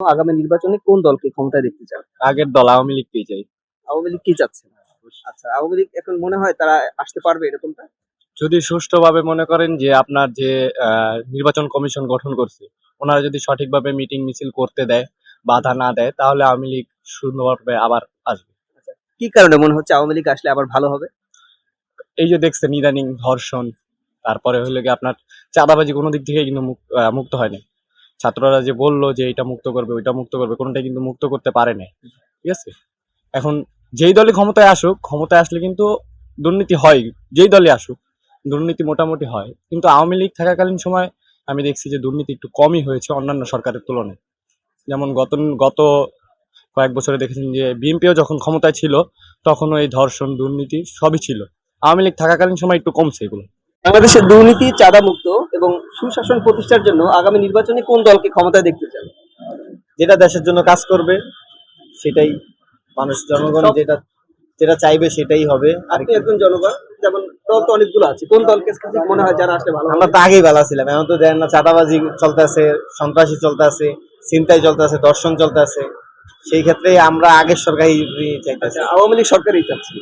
আগামী নির্বাচনে কোন দলকে ক্ষমতায় দেখতে চান? আগের দল আওয়ামী লীগকেই চাই। আওয়ামী লীগ কি চাচ্ছেন? আচ্ছা, আওয়ামী লীগ এখন মনে হয় তারা আসতে পারবে এরকমটা? যদি সুষ্ঠুভাবে মনে করেন যে আপনার যে নির্বাচন কমিশন গঠন করছে, ওনারা যদি সঠিকভাবে মিটিং মিছিল করতে দেয়, বাধা না দেয়, তাহলে আওয়ামী লীগ সুন্দরভাবে আবার আসবে। আচ্ছা, কি কারণে মনে হচ্ছে আওয়ামী লীগ আসলে আবার ভালো হবে? এই যে দেখছেন ইদানিং ধর্ষণ, তারপরে হলো গিয়ে আপনার চাঁদাবাজি কোনো দিক থেকে কিন্তু মুক্ত হয়নি। ছাত্ররা যে বলল যে এটা মুক্ত করবে, ওইটা মুক্ত করবে, কোনোটাই কিন্তু মুক্ত করতে পারে নাই। ঠিক আছে? এখন যেই দলই ক্ষমতায় আসুক, ক্ষমতায় আসলে কিন্তু দুর্নীতি হয়। যেই দলই আসুক, দুর্নীতি মোটামুটি হয়। কিন্তু আওয়ামী লীগ থাকাকালীন সময় আমি দেখছি যে দুর্নীতি একটু কমই হয়েছে অন্যান্য সরকারের তুলনায়। যেমন গত কয়েক বছরে দেখেছেন যে বিএনপিও যখন ক্ষমতায় ছিল, তখনও এই ধর্ষণ, দুর্নীতি সবই ছিল। আওয়ামী লীগ থাকাকালীন সময় একটু কমছে এগুলো। বাংলাদেশের দুর্নীতি, চাঁদামুক্ত এবং সুশাসন প্রতিষ্ঠার জন্য আগামী নির্বাচনে কোন দলকে ক্ষমতায় দেখতে চান? যেটা দেশের জন্য কাজ করবে সেটাই মানুষ জনগণ সব- যেটা যেটা চাইবে সেটাই হবে। আর আপনি একজন জনগণ, যেমন দল তো অনেকগুলো আছে, কোন দলকে specific মনে হয় যারা আসলে ভালো আমরা হবে? তো আগেই ভালো ছিলাম, এখন তো দেখেন না চাঁদাবাজি চলতেছে, সন্ত্রাসী চলতেছে, ছিনতাই চলতেছে, দর্শন চলতেছে। সেই ক্ষেত্রে আমরা আগের সরকারই চাইতেছি। আচ্ছা, আওয়ামী লীগ সরকারই চাচ্ছে।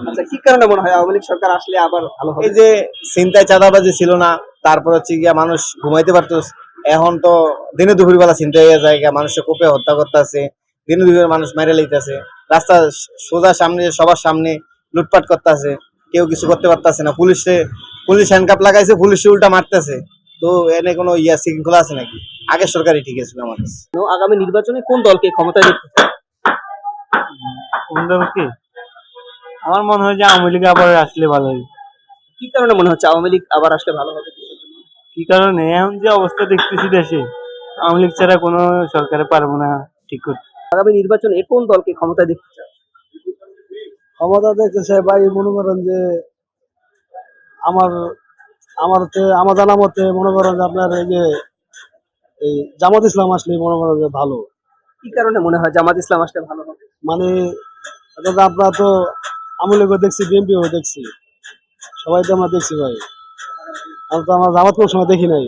আচ্ছা, কি কারণে মনে হয় আওয়ামী লীগ সরকার আসলে আবার ভালো হবে? এই যে ছিনতাই চাঁদাবাজি ছিল না, তারপর হচ্ছে গিয়া মানুষ ঘুমাইতে পারতো। এখন তো দিনে দুপুর বেলা ছিনতাই হয়ে যায়, মানুষের কোপে হত্যা করতেছে, দিনে দুপুরে মানুষ মেরে লইতেছে, রাস্তা সোজা সামনে সবার সামনে লুটপাট করতেছে, কেউ কিছু করতে পারতেছে না। পুলিশ হ্যান্ডকাপ লাগাইছে, পুলিশে উল্টা মারতেছে। তো এনে কোনো শৃঙ্খলা আছে নাকি? আগের সরকারই ঠিক ছিল আমাদের। আগামী নির্বাচনে কোন দলকে ক্ষমতায় দেখতে চান? কোন দলকে? আমার মনে হয় যে আওয়ামী লীগ আবার আসলে ভালো হয়। কি কারণে মনে হচ্ছে আওয়ামী লীগ আবার আসলে ভালো হবে? কি কারণে? এখন যে অবস্থা দেখতেছি দেশে, আওয়ামী লীগ ছাড়া কোনো সরকারে পারবো না ঠিক করতে। আগামী নির্বাচনে কোন দলকে ক্ষমতায় দেখতে চান? ক্ষমতা দেখতে চাই ভাই, মনে করেন যে আমার আমার জানা মতে মনে করেন যে আপনার এই যে এই জামাত ইসলাম আসলে মনে করেন যে ভালো। কি কারণে মনে হয় জামাত ইসলাম আসলে ভালো হবে? মানে আপনারা তো আওয়ামী লীগও দেখছি, বিএনপিও দেখছি, সবাই তো আমরা দেখছি ভাই। আর তো আমরা জামাত কোনো সময় দেখি নাই।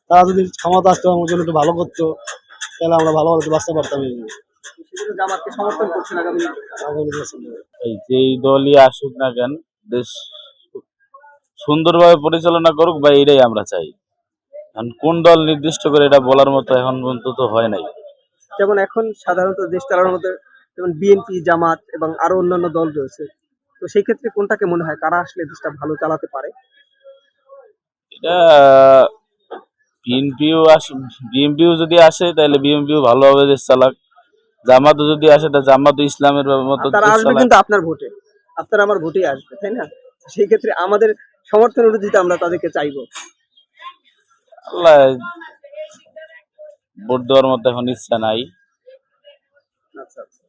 তারা যদি ক্ষমতা আসতো আমার জন্য একটু ভালো করতো, তাহলে আমরা ভালোভাবে একটু বাঁচতে পারতাম। সেজন্য জামাতকে সমর্থন করছেন আগামী নির্বাচনে। এই যেই দলই আসুক না কেন, দেশ সুন্দরভাবে পরিচালনা করুক বা এটাই আমরা চাই। এখন কোন দল নির্দিষ্ট করে এটা বলার মতো এখন পর্যন্ত তো হয় নাই। যেমন এখন সাধারণত দেশ চালানোর মতো যেমন বিএনপি, জামাত এবং আরো অন্যান্য দল রয়েছে। তো সেই ক্ষেত্রে কোনটাকে মনে হয় কারা আসলে দেশটা ভালো চালাতে পারে? এটা বিএনপিও যদি আসে তাহলে বিএনপিও ভালোভাবে দেশ চালাক। জামাতও যদি আসে তা জামাতও ইসলামের মতো তারা দেশ আসবে চালাক। কিন্তু আপনার ভোটে, আপনার আমার ভোটেই আসবে, তাই না? সেই ক্ষেত্রে আমাদের সমর্থন অনুযায়ী তো আমরা তাদেরকে চাইবো। আল্লাহ, ভোট দেওয়ার মতো এখন ইচ্ছা নাই। আচ্ছা, আচ্ছা।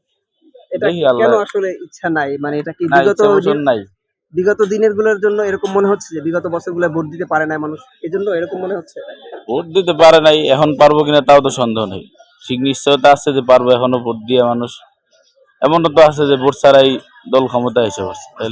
এটা দেখি কেন আল্লাহ, আসলে ইচ্ছা নাই? মানে এটা কি না ইচ্ছা পোষণ নাই। বিগত দিনের গুলোর জন্য এরকম মনে হচ্ছে যে বিগত বছরগুলো ভোট দিতে পারে না মানুষ, এজন্য এরকম মনে হচ্ছে? ভোট দিতে পারে নাই, এখন পারবো কিনা তাও তো সন্দেহ নেই। ঠিক নিশ্চয়তা আছে যে পারবো এখনো ভোট দিয়ে মানুষ। এমনও তো আছে যে ভোট ছাড়াই দল ক্ষমতায় এসে পড়ছে।